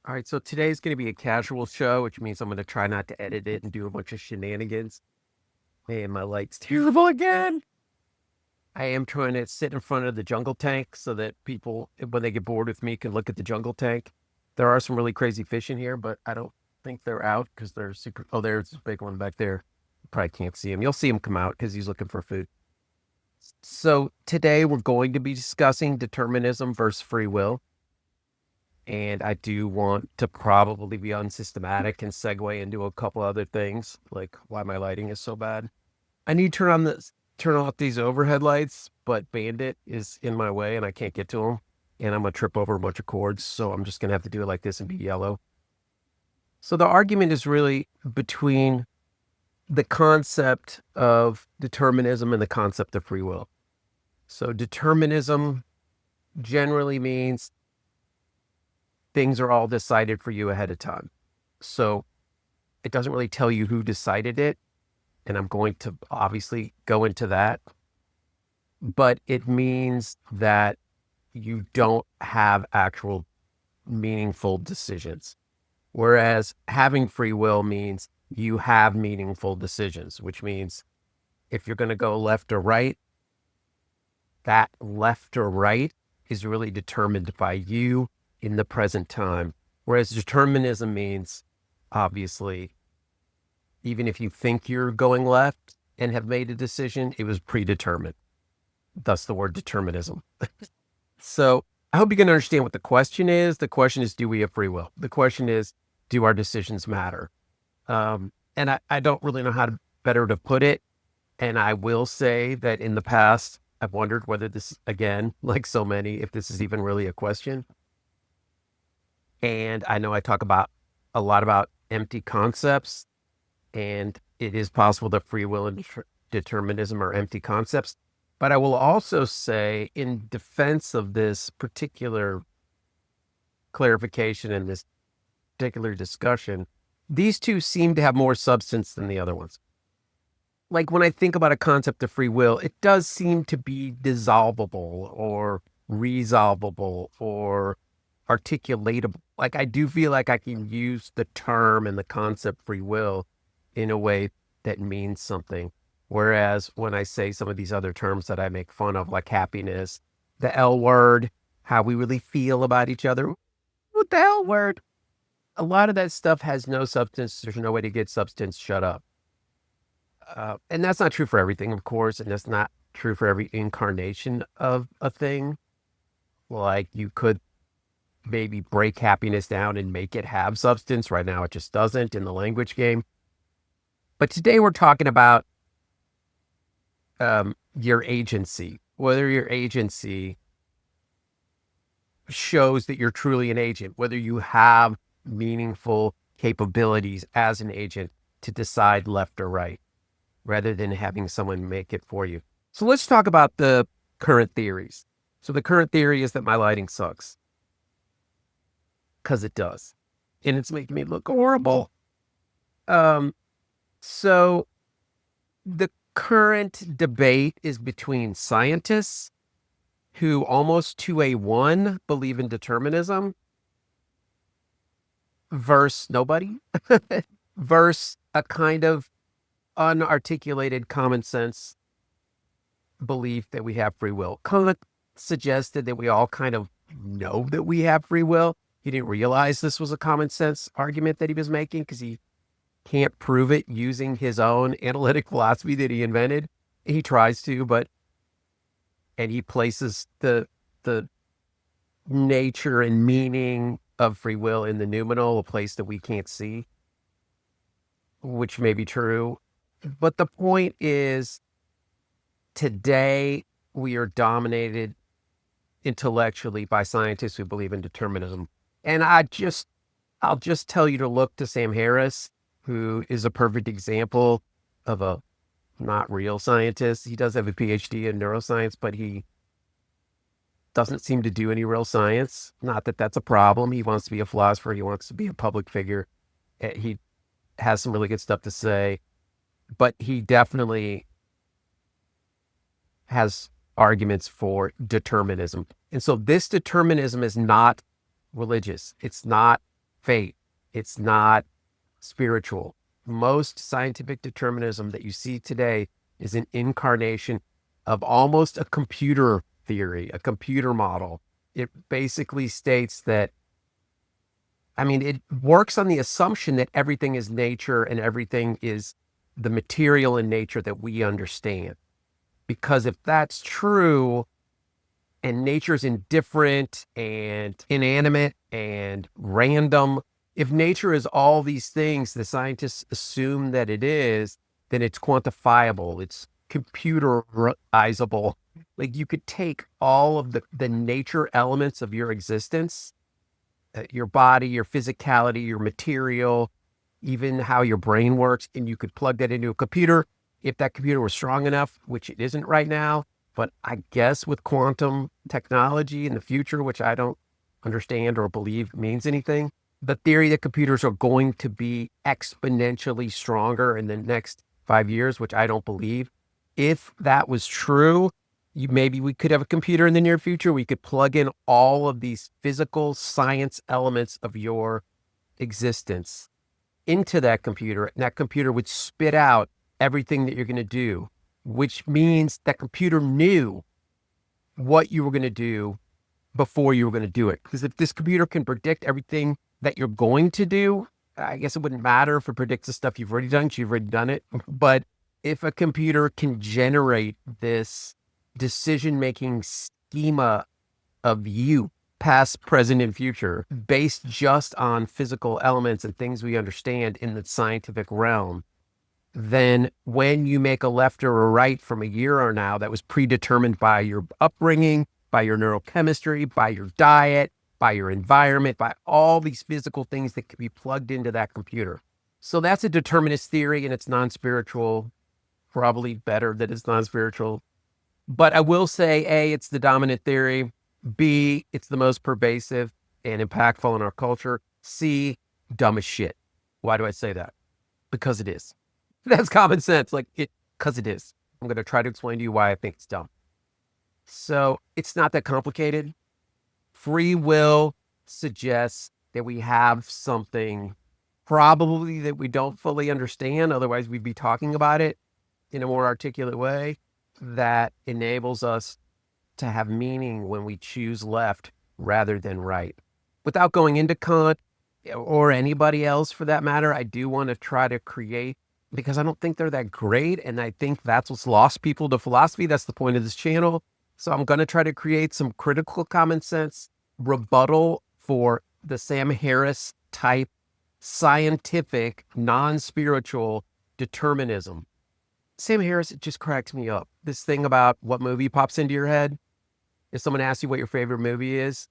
All right, so today's going to be a casual show, which means I'm going to try not to edit it and do a bunch of shenanigans. And my light's terrible again. I am trying to sit in front of the jungle tank so that people, when they get bored with me, can look at the jungle tank. There are some really crazy fish in here, but I don't think they're out because they're super. Oh, there's a big one back there. You probably can't see him. You'll see him come out because he's looking for food. So today we're going to be discussing determinism versus free will. And I do want to probably be unsystematic and segue into a couple other things, like why my lighting is so bad. I need to turn off these overhead lights, but Bandit is in my way and I can't get to him. And I'm gonna trip over a bunch of cords, so I'm just gonna have to do it like this and be yellow. So the argument is really between the concept of determinism and the concept of free will. So determinism generally means things are all decided for you ahead of time. So it doesn't really tell you who decided it. And I'm going to obviously go into that. But it means that you don't have actual meaningful decisions. Whereas having free will means you have meaningful decisions, which means if you're going to go left or right, that left or right is really determined by you in the present time. Whereas determinism means, obviously, even if you think you're going left and have made a decision, it was predetermined. Thus the word determinism. So I hope you can understand what the question is. The question is, do we have free will? The question is, do our decisions matter? And I don't really know how better to put it. And I will say that in the past, I've wondered whether this, again, like so many, if this is even really a question. And I know I talk about a lot about empty concepts, and it is possible that free will and determinism are empty concepts. But I will also say, in defense of this particular clarification and this particular discussion, these two seem to have more substance than the other ones. Like when I think about a concept of free will, it does seem to be dissolvable or resolvable or articulatable. Like I do feel like I can use the term and the concept free will in a way that means something. Whereas when I say some of these other terms that I make fun of, like happiness, the L word, how we really feel about each other, what the L word? A lot of that stuff has no substance. There's no way to get substance. Shut up. And that's not true for everything, of course. And that's not true for every incarnation of a thing. Like you could maybe break happiness down and make it have substance. Right now, it just doesn't in the language game. But today we're talking about your agency, whether your agency shows that you're truly an agent, whether you have meaningful capabilities as an agent to decide left or right, rather than having someone make it for you. So let's talk about the current theories. So the current theory is that my lighting sucks. Because it does. And it's making me look horrible. So the current debate is between scientists who almost to a one believe in determinism versus nobody, versus a kind of unarticulated common sense belief that we have free will. Kant suggested that we all kind of know that we have free will. He didn't realize this was a common sense argument that he was making because he can't prove it using his own analytic philosophy that he invented. He tries to, and he places the nature and meaning of free will in the noumenal, a place that we can't see, which may be true. But the point is, today we are dominated intellectually by scientists who believe in determinism. And I'll just tell you to look to Sam Harris, who is a perfect example of a not real scientist. He does have a PhD in neuroscience, but he doesn't seem to do any real science. Not that that's a problem. He wants to be a philosopher. He wants to be a public figure. He has some really good stuff to say, but he definitely has arguments for determinism. And so this determinism is not religious. It's not fate. It's not spiritual. Most scientific determinism that you see today is an incarnation of almost a computer theory, a computer model. It basically states that, I mean, it works on the assumption that everything is nature and everything is the material in nature that we understand. Because if that's true, and nature's indifferent and inanimate and random, if nature is all these things the scientists assume that it is, then it's quantifiable, it's computerizable. Like you could take all of the nature elements of your existence, your body, your physicality, your material, even how your brain works, and you could plug that into a computer if that computer was strong enough, which it isn't right now. But I guess with quantum technology in the future, which I don't understand or believe means anything, the theory that computers are going to be exponentially stronger in the next 5 years, which I don't believe. If that was true, maybe we could have a computer in the near future. We could plug in all of these physical science elements of your existence into that computer, and that computer would spit out everything that you're going to do, which means that computer knew what you were going to do before you were going to do it. Because if this computer can predict everything that you're going to do, I guess it wouldn't matter if it predicts the stuff you've already done, because you've already done it. But if a computer can generate this decision-making schema of you, past, present, and future, based just on physical elements and things we understand in the scientific realm, then when you make a left or a right from a year or now that was predetermined by your upbringing, by your neurochemistry, by your diet, by your environment, by all these physical things that could be plugged into that computer. So that's a determinist theory, and it's non-spiritual, probably better that it's non-spiritual. But I will say, A, it's the dominant theory. B, it's the most pervasive and impactful in our culture. C, dumb as shit. Why do I say that? Because it is. That's common sense. Because it is. I'm going to try to explain to you why I think it's dumb. So it's not that complicated. Free will suggests that we have something probably that we don't fully understand. Otherwise, we'd be talking about it in a more articulate way that enables us to have meaning when we choose left rather than right. Without going into Kant or anybody else for that matter, I do want to try to create, because I don't think they're that great, and I think that's what's lost people to philosophy. That's the point of this channel. So I'm going to try to create some critical common sense rebuttal for the Sam Harris type scientific, non-spiritual determinism. Sam Harris, it just cracks me up. This thing about what movie pops into your head. If someone asks you what your favorite movie is,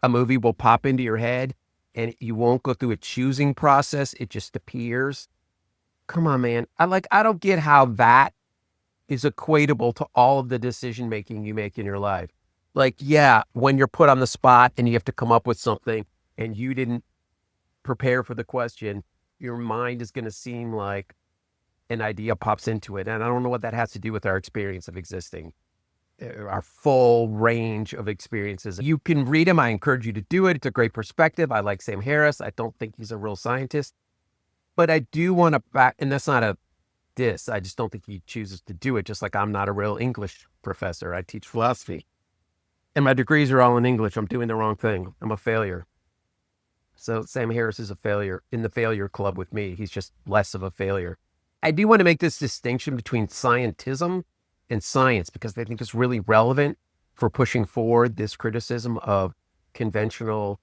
a movie will pop into your head and you won't go through a choosing process. It just appears. Come on, man. I don't get how that is equatable to all of the decision making you make in your life. Like, yeah, when you're put on the spot and you have to come up with something and you didn't prepare for the question, your mind is going to seem like an idea pops into it. And I don't know what that has to do with our experience of existing, our full range of experiences. You can read him. I encourage you to do it. It's a great perspective. I like Sam Harris. I don't think he's a real scientist, but I do want to back, and that's not a diss. I just don't think he chooses to do it. Just like I'm not a real English professor. I teach philosophy and my degrees are all in English. I'm doing the wrong thing. I'm a failure. So Sam Harris is a failure in the failure club with me. He's just less of a failure. I do want to make this distinction between scientism and science, because I think it's really relevant for pushing forward this criticism of conventional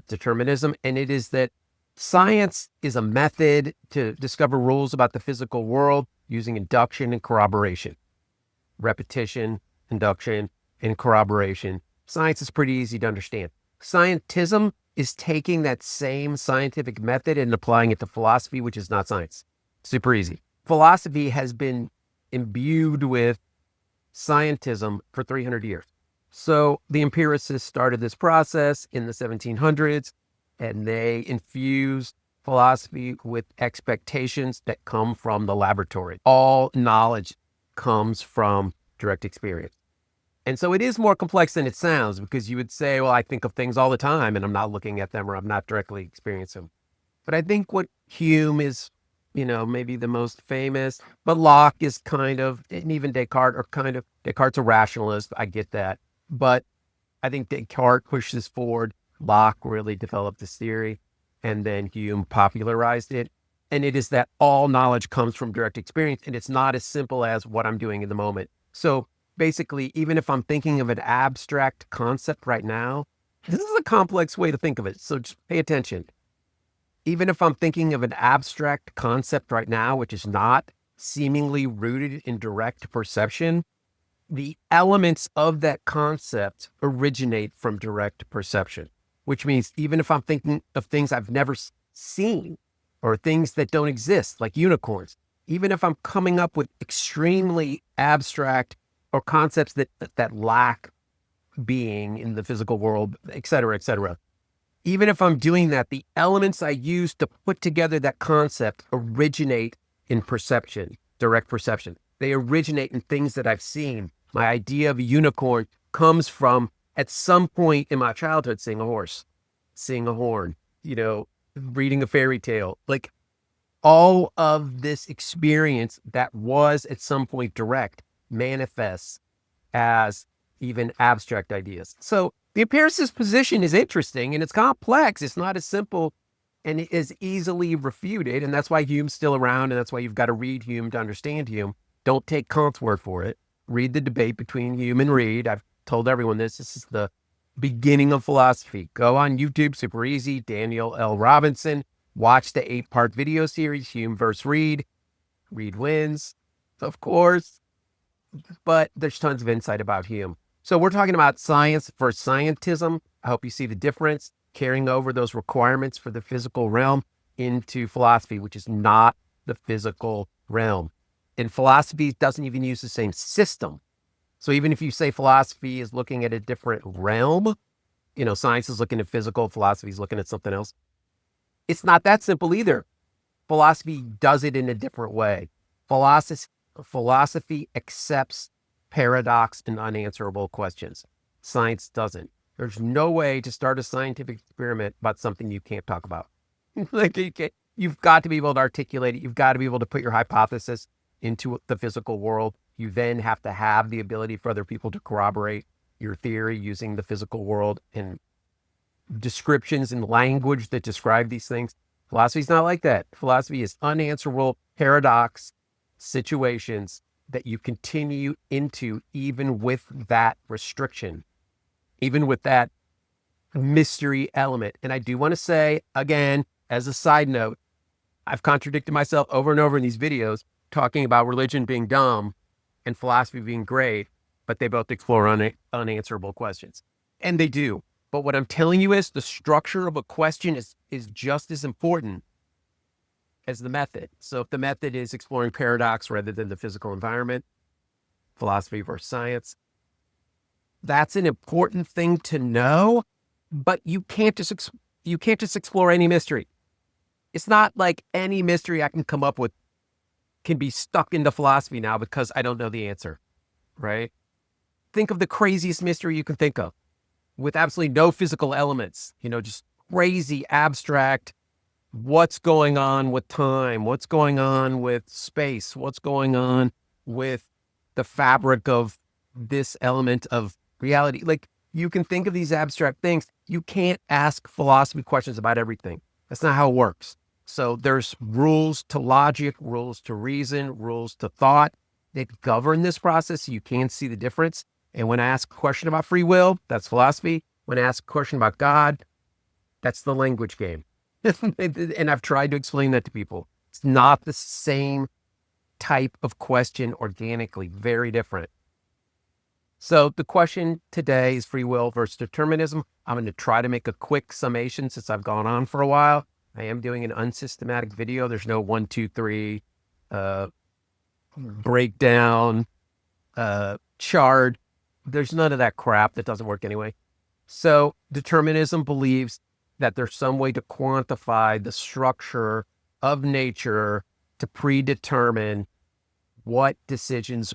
determinism. And it is that science is a method to discover rules about the physical world using induction and corroboration. Repetition, induction, and corroboration. Science is pretty easy to understand. Scientism is taking that same scientific method and applying it to philosophy, which is not science. Super easy. Philosophy has been imbued with scientism for 300 years. So the empiricists started this process in the 1700s, and they infused philosophy with expectations that come from the laboratory. All knowledge comes from direct experience. And so it is more complex than it sounds, because you would say, well, I think of things all the time and I'm not looking at them or I'm not directly experiencing them. But I think what Hume is, maybe the most famous, but Locke is kind of, and even Descartes are kind of, Descartes a rationalist. I get that. But I think Descartes pushes forward. Locke really developed this theory, and then Hume popularized it. And it is that all knowledge comes from direct experience, and it's not as simple as what I'm doing in the moment. So basically, even if I'm thinking of an abstract concept right now, this is a complex way to think of it. So just pay attention. Even if I'm thinking of an abstract concept right now, which is not seemingly rooted in direct perception, the elements of that concept originate from direct perception, which means even if I'm thinking of things I've never seen or things that don't exist, like unicorns, even if I'm coming up with extremely abstract or concepts that lack being in the physical world, et cetera, even if I'm doing that, the elements I use to put together that concept originate in perception, direct perception. They originate in things that I've seen. My idea of a unicorn comes from, at some point in my childhood, seeing a horse, seeing a horn, reading a fairy tale. Like, all of this experience that was at some point direct manifests as even abstract ideas. So the empiricist position is interesting and it's complex. It's not as simple and it is easily refuted. And that's why Hume's still around. And that's why you've got to read Hume to understand Hume. Don't take Kant's word for it. Read the debate between Hume and Reid. I've told everyone this. This is the beginning of philosophy. Go on YouTube, super easy. Daniel L. Robinson. Watch the 8-part video series, Hume versus Reid. Reid wins, of course. But there's tons of insight about Hume. So we're talking about science versus scientism. I hope you see the difference, carrying over those requirements for the physical realm into philosophy, which is not the physical realm. And philosophy doesn't even use the same system. So even if you say philosophy is looking at a different realm, science is looking at physical, philosophy is looking at something else. It's not that simple either. Philosophy does it in a different way. Philosophy accepts paradox and unanswerable questions. Science doesn't. There's no way to start a scientific experiment about something you can't talk about. You've got to be able to articulate it. You've got to be able to put your hypothesis into the physical world. You then have to have the ability for other people to corroborate your theory using the physical world and descriptions and language that describe these things. Philosophy is not like that. Philosophy is unanswerable paradox situations that you continue into even with that restriction, even with that mystery element. And I do want to say, again, as a side note, I've contradicted myself over and over in these videos talking about religion being dumb and philosophy being great, but they both explore unanswerable questions. And they do. But what I'm telling you is the structure of a question is just as important as the method. So if the method is exploring paradox rather than the physical environment, philosophy versus science, that's an important thing to know, but you can't just explore any mystery. It's not like any mystery I can come up with can be stuck into philosophy now because I don't know the answer, right? Think of the craziest mystery you can think of with absolutely no physical elements, just crazy abstract. What's going on with time? What's going on with space? What's going on with the fabric of this element of reality? Like, you can think of these abstract things. You can't ask philosophy questions about everything. That's not how it works. So there's rules to logic, rules to reason, rules to thought that govern this process. You can see the difference. And when I ask a question about free will, that's philosophy. When I ask a question about God, that's the language game. And I've tried to explain that to people. It's not the same type of question organically, very different. So the question today is free will versus determinism. I'm going to try to make a quick summation since I've gone on for a while. I am doing an unsystematic video. There's no 1, 2, 3 breakdown, chart. There's none of that crap that doesn't work anyway. So determinism believes that there's some way to quantify the structure of nature to predetermine what decisions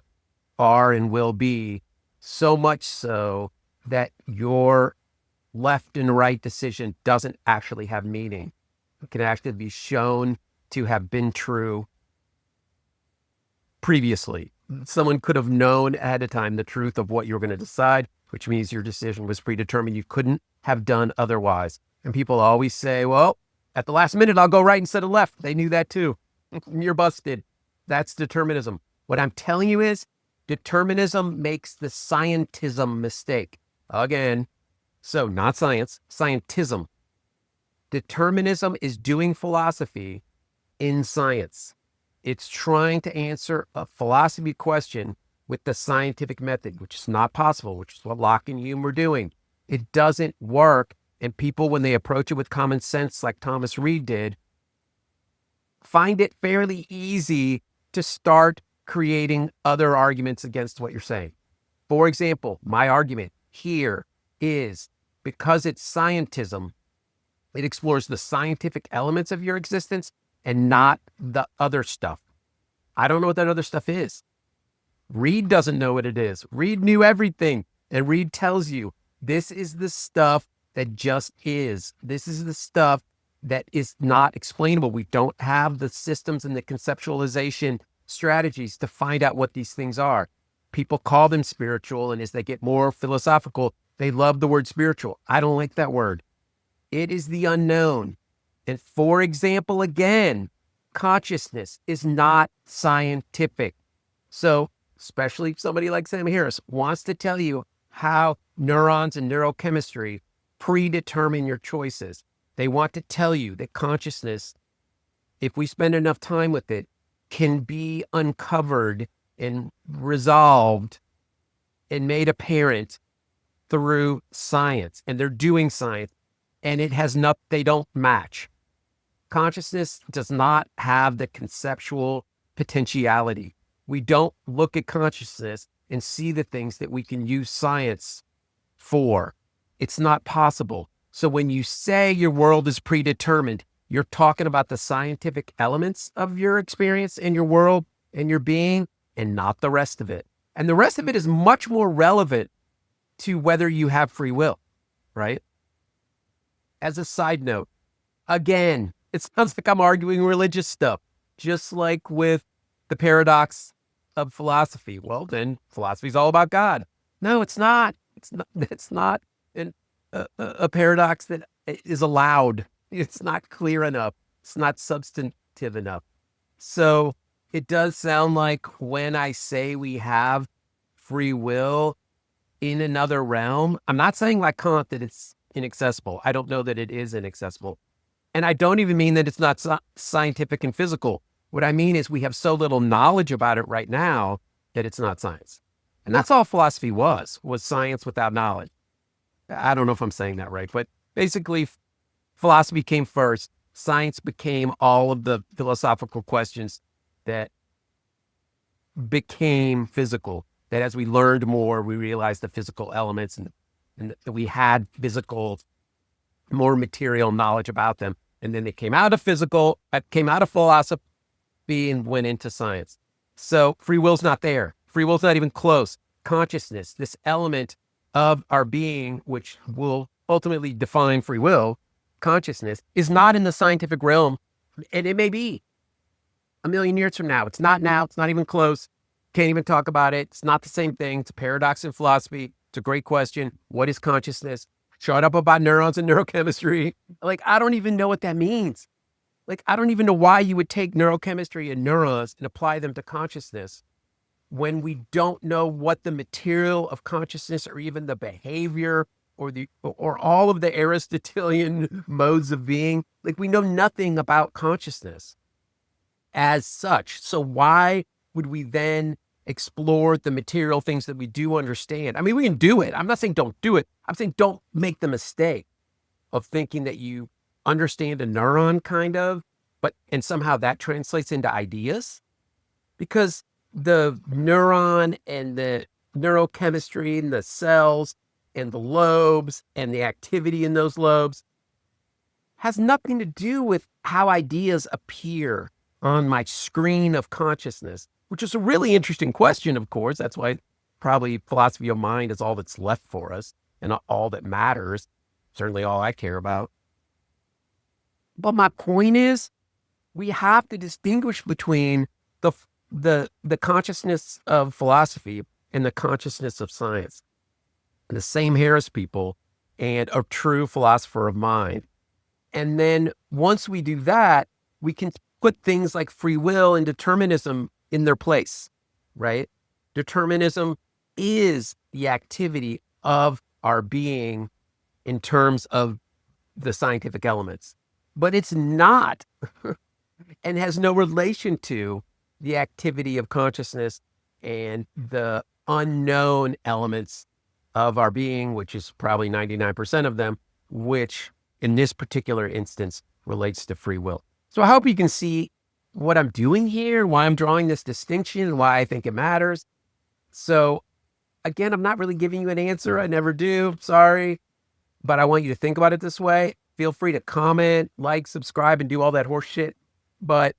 are and will be So much so that your left and right decision doesn't actually have meaning. It can actually be shown to have been true previously. Someone could have known ahead of time the truth of what you were going to decide, which means your decision was predetermined. You couldn't have done otherwise. And people always say, well, at the last minute, I'll go right instead of left. They knew that too. You're busted. That's determinism. What I'm telling you is determinism makes the scientism mistake. Again, so not science, scientism. Determinism is doing philosophy in science. It's trying to answer a philosophy question with the scientific method, which is not possible, which is what Locke and Hume were doing. It doesn't work. And people, when they approach it with common sense, like Thomas Reid did, find it fairly easy to start creating other arguments against what you're saying. For example, my argument here is because it's scientism, it explores the scientific elements of your existence and not the other stuff. I don't know what that other stuff is. Reid doesn't know what it is. Reid knew everything. And Reid tells you, this is the stuff that just is. This is the stuff that is not explainable. We don't have the systems and the conceptualization strategies to find out what these things are. People call them spiritual, and as they get more philosophical, they love the word spiritual. I don't like that word. It is the unknown. And for example, again, consciousness is not scientific. So especially somebody like Sam Harris wants to tell you how neurons and neurochemistry predetermine your choices. They want to tell you that consciousness, if we spend enough time with it, can be uncovered and resolved and made apparent through science. And they're doing science, and it has not, they don't match. Consciousness does not have the conceptual potentiality. We don't look at consciousness and see the things that we can use science for. It's not possible. So when you say your world is predetermined, you're talking about the scientific elements of your experience in your world and your being, and not the rest of it. And the rest of it is much more relevant to whether you have free will, right? As a side note, again, it sounds like I'm arguing religious stuff, just like with the paradox of philosophy. Well, then philosophy is all about God. No, it's not. It's not a paradox that is allowed. It's not clear enough. It's not substantive enough. So it does sound like when I say we have free will in another realm, I'm not saying like Kant that it's inaccessible. I don't know that it is inaccessible. And I don't even mean that it's not scientific and physical. What I mean is we have so little knowledge about it right now that it's not science. And that's all philosophy was science without knowledge. I don't know if I'm saying that right, but basically philosophy came first. Science became all of the philosophical questions that became physical. That as we learned more, we realized the physical elements and that we had physical, more material knowledge about them. And then they came out of philosophy and went into science. So free will's not there. Free will's not even close. Consciousness, this element of our being, which will ultimately define free will, consciousness, is not in the scientific realm. And it may be a million years from now. It's not now. It's not even close. Can't even talk about it. It's not the same thing. It's a paradox in philosophy. It's a great question. What is consciousness? Shut up about neurons and neurochemistry. Like, I don't even know what that means. Like, I don't even know why you would take neurochemistry and neurons and apply them to consciousness when we don't know what the material of consciousness or even the behavior or all of the Aristotelian modes of being. Like, we know nothing about consciousness as such. So why would we then explore the material things that we do understand? I mean, we can do it. I'm not saying don't do it. I'm saying don't make the mistake of thinking that you understand a neuron kind of, and somehow that translates into ideas, because the neuron and the neurochemistry and the cells and the lobes and the activity in those lobes has nothing to do with how ideas appear on my screen of consciousness, which is a really interesting question, of course. That's why probably philosophy of mind is all that's left for us and all that matters, certainly all I care about. But my point is, we have to distinguish between the consciousness of philosophy and the consciousness of science. The same Harris people and a true philosopher of mind. And then once we do that, we can put things like free will and determinism in their place, right? Determinism is the activity of our being in terms of the scientific elements, but it's not and has no relation to the activity of consciousness and the unknown elements of our being, which is probably 99% of them, which in this particular instance relates to free will. So I hope you can see what I'm doing here, why I'm drawing this distinction, and why I think it matters. So again, I'm not really giving you an answer. I never do. Sorry. But I want you to think about it this way. Feel free to comment, like, subscribe, and do all that horse shit. But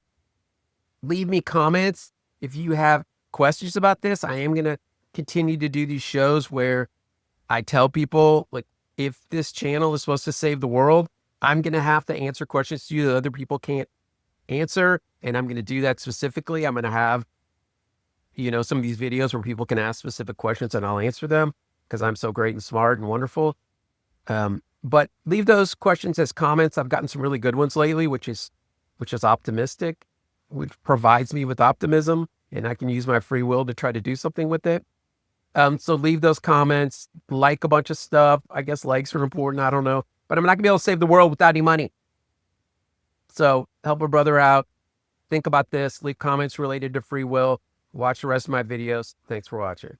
leave me comments if you have questions about this. I am going to continue to do these shows where I tell people, like, if this channel is supposed to save the world, I'm going to have to answer questions to you that other people can't answer. And I'm going to do that specifically. I'm going to have, some of these videos where people can ask specific questions and I'll answer them because I'm so great and smart and wonderful. But leave those questions as comments. I've gotten some really good ones lately, which is optimistic, which provides me with optimism, and I can use my free will to try to do something with it. So leave those comments, like a bunch of stuff. I guess likes are important. I don't know, but I'm not gonna be able to save the world without any money. So help a brother out. Think about this. Leave comments related to free will. Watch the rest of my videos. Thanks for watching.